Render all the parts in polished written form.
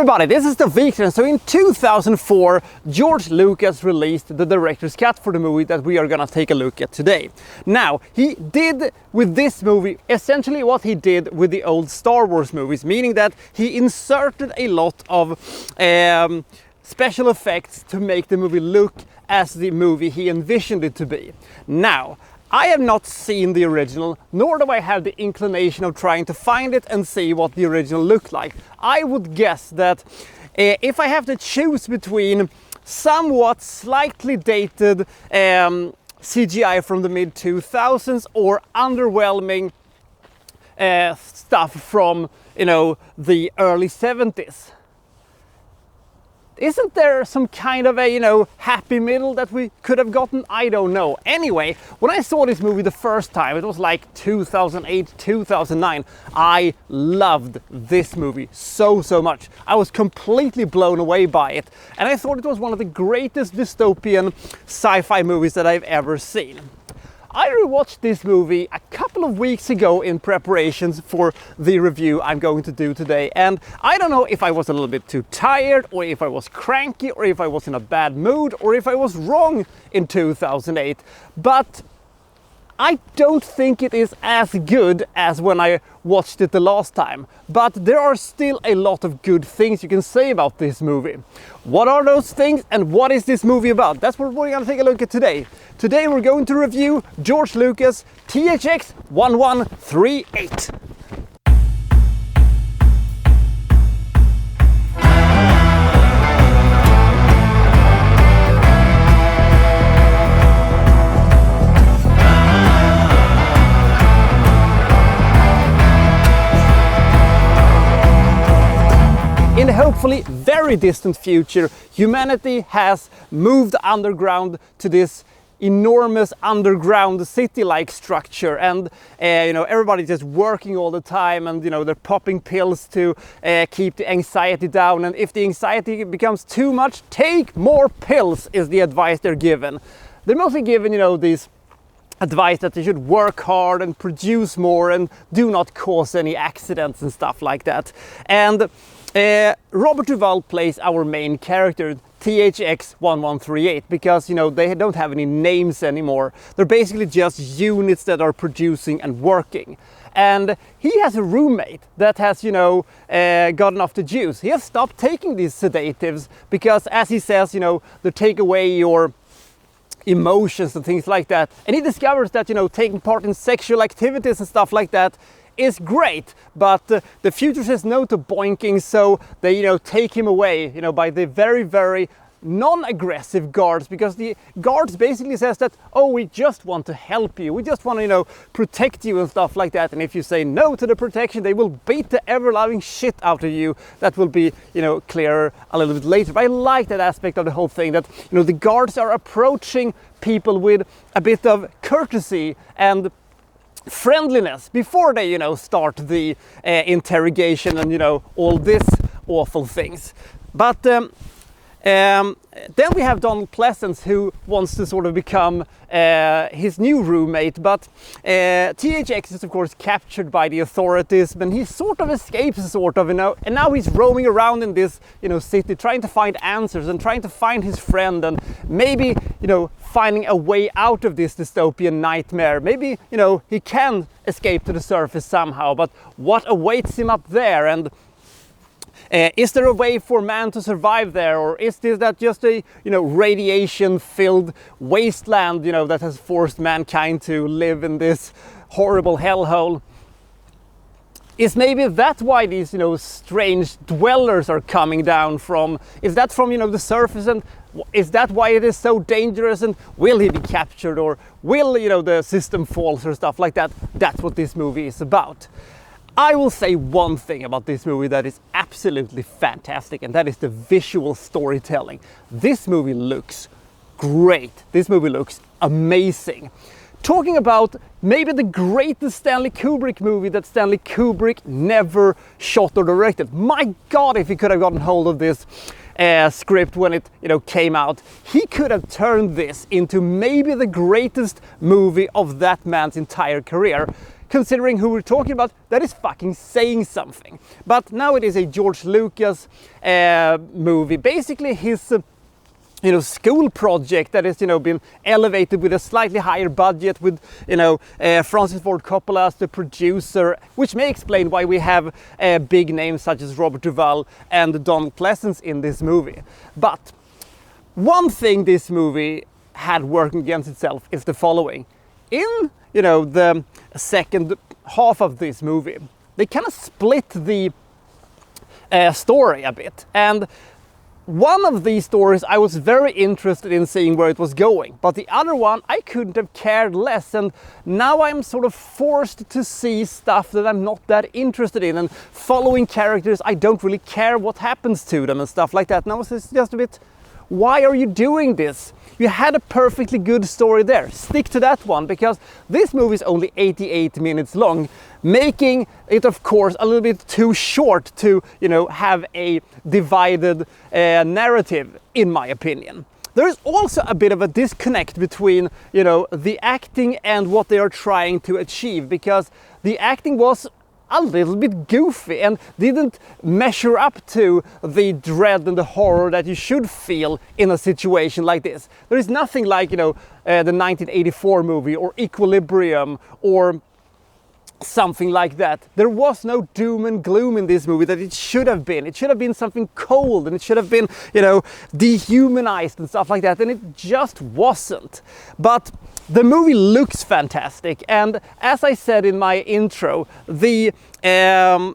everybody, this is the Wikstrand. So in 2004, George Lucas released the director's cut for the movie that we are gonna take a look at today. Now, he did with this movie essentially what he did with the old Star Wars movies, meaning that he inserted a lot of special effects to make the movie look as the movie he envisioned it to be. Now, I have not seen the original, nor do I have the inclination of trying to find it and see what the original looked like. I would guess that if I have to choose between somewhat slightly dated CGI from the mid-2000s or underwhelming stuff from, the early 70s. Isn't there some kind of a, happy middle that we could have gotten? I don't know. Anyway, when I saw this movie the first time, it was like 2008, 2009. I loved this movie so much. I was completely blown away by it. And I thought it was one of the greatest dystopian sci-fi movies that I've ever seen. I rewatched this movie a couple of weeks ago in preparations for the review I'm going to do today, and I don't know if I was a little bit too tired, or if I was cranky, or if I was in a bad mood, or if I was wrong in 2008, but I don't think it is as good as when I watched it the last time, but there are still a lot of good things you can say about this movie. What are those things and what is this movie about? That's what we're going to take a look at today. Today we're going to review George Lucas' THX 1138. In the hopefully very distant future, humanity has moved underground to this enormous underground city-like structure, and everybody's just working all the time, and they're popping pills to keep the anxiety down, and if the anxiety becomes too much, take more pills is the advice they're given. They're mostly given, these advice that they should work hard and produce more and do not cause any accidents and stuff like that. And Robert Duvall plays our main character, THX 1138, because they don't have any names anymore. They're basically just units that are producing and working. And he has a roommate that has gotten off the juice. He has stopped taking these sedatives because, as he says, they take away your emotions and things like that. And he discovers that taking part in sexual activities and stuff like that is great, but the future says no to boinking, so they take him away by the very non-aggressive guards, because the guards basically says that, oh, we just want to help you, we just want to protect you and stuff like that, and if you say no to the protection, they will beat the ever-loving shit out of you. That will be clearer a little bit later. But I like that aspect of the whole thing, that the guards are approaching people with a bit of courtesy and friendliness before they start the interrogation and all this awful things. But then we have Donald Pleasence, who wants to sort of become his new roommate, but THX is of course captured by the authorities, but he sort of escapes, and now he's roaming around in this city trying to find answers and trying to find his friend, and maybe finding a way out of this dystopian nightmare. Maybe he can escape to the surface somehow, but what awaits him up there? And is there a way for man to survive there, or is that just a radiation-filled wasteland that has forced mankind to live in this horrible hellhole? Is maybe that why these strange dwellers are coming down from? Is that from the surface, and is that why it is so dangerous? And will he be captured, or will the system fall, or stuff like that? That's what this movie is about. I will say one thing about this movie that is absolutely fantastic, and that is the visual storytelling. This movie looks great. This movie looks amazing. Talking about maybe the greatest Stanley Kubrick movie that Stanley Kubrick never shot or directed. My God, if he could have gotten hold of this script when it came out, he could have turned this into maybe the greatest movie of that man's entire career. considering who we're talking about, that is fucking saying something. But now it is a George Lucas movie, basically his school project that has been elevated with a slightly higher budget, with Francis Ford Coppola as the producer, which may explain why we have big names such as Robert Duvall and Donald Pleasence in this movie. But one thing this movie had working against itself is the following. In the second half of this movie, they kind of split the story a bit, and one of these stories I was very interested in seeing where it was going, but the other one I couldn't have cared less, and now I'm sort of forced to see stuff that I'm not that interested in, and following characters I don't really care what happens to them and stuff like that. Now it's just a bit, why are you doing this? You had a perfectly good story there. Stick to that one, because this movie is only 88 minutes long, making it, of course, a little bit too short to, have a divided narrative, in my opinion. There is also a bit of a disconnect between, the acting and what they are trying to achieve, because the acting was a little bit goofy and didn't measure up to the dread and the horror that you should feel in a situation like this. There is nothing like, the 1984 movie or Equilibrium or something like that. There was no doom and gloom in this movie that it should have been. It should have been something cold, and it should have been, dehumanized and stuff like that, and it just wasn't. But the movie looks fantastic, and as I said in my intro, the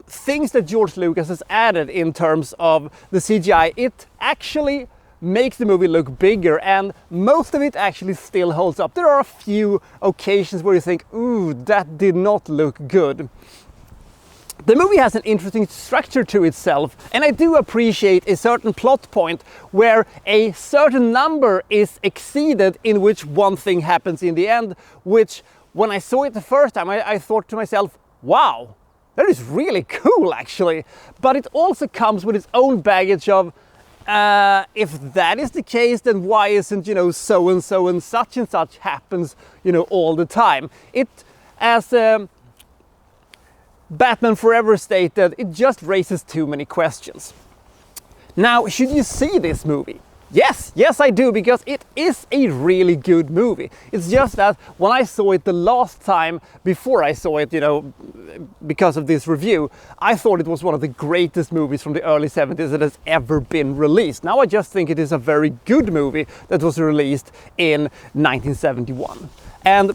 things that George Lucas has added in terms of the CGI, it actually makes the movie look bigger, and most of it actually still holds up. There are a few occasions where you think, ooh, that did not look good. The movie has an interesting structure to itself, and I do appreciate a certain plot point where a certain number is exceeded, in which one thing happens in the end, which when I saw it the first time I thought to myself, wow, that is really cool actually. But it also comes with its own baggage of, if that is the case, then why isn't, so and so and such happens, all the time? It, as Batman Forever stated, it just raises too many questions. Now, should you see this movie? Yes I do, because it is a really good movie. It's just that when I saw it the last time, before I saw it, because of this review, I thought it was one of the greatest movies from the early 70s that has ever been released. Now I just think it is a very good movie that was released in 1971. And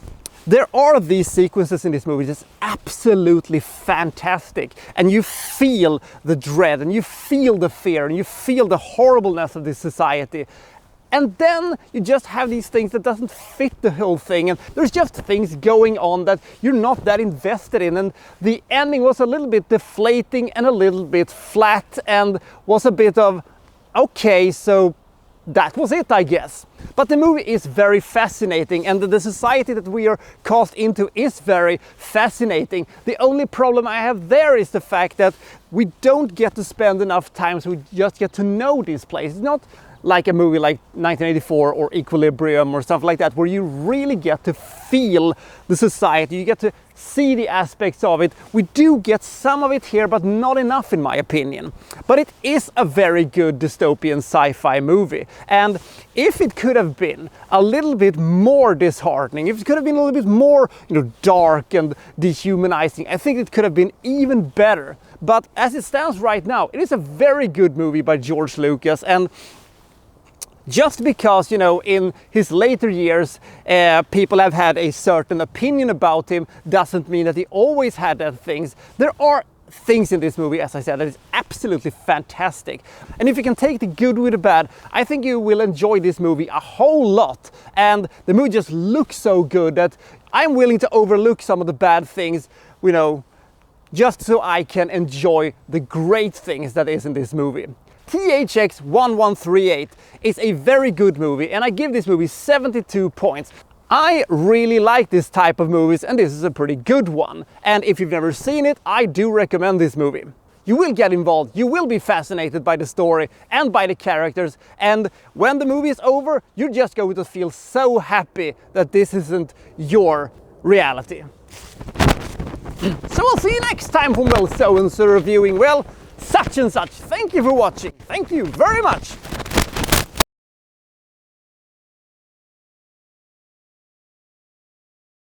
there are these sequences in this movie that's absolutely fantastic, and you feel the dread, and you feel the fear, and you feel the horribleness of this society. And then you just have these things that doesn't fit the whole thing, and there's just things going on that you're not that invested in, and the ending was a little bit deflating and a little bit flat, and was a bit of, okay, so that was it, I guess. But the movie is very fascinating, and the society that we are cast into is very fascinating. The only problem I have there is the fact that we don't get to spend enough time, so we just get to know this place. It's not like a movie like 1984 or Equilibrium or stuff like that, where you really get to feel the society, you get to see the aspects of it. We do get some of it here, but not enough in my opinion. But it is a very good dystopian sci-fi movie, and if it could have been a little bit more disheartening, if it could have been a little bit more, dark and dehumanizing, I think it could have been even better. But as it stands right now, it is a very good movie by George Lucas, and just because, in his later years, people have had a certain opinion about him, doesn't mean that he always had that things. There are things in this movie, as I said, that is absolutely fantastic. And if you can take the good with the bad, I think you will enjoy this movie a whole lot. And the movie just looks so good that I'm willing to overlook some of the bad things, just so I can enjoy the great things that is in this movie. THX 1138 is a very good movie, and I give this movie 72 points. I really like this type of movies, and this is a pretty good one. And if you've never seen it, I do recommend this movie. You will get involved, you will be fascinated by the story and by the characters, and when the movie is over, you're just going to feel so happy that this isn't your reality. So I'll see you next time from, well, so-and-so reviewing, well, such and such. Thank you for watching. Thank you very much.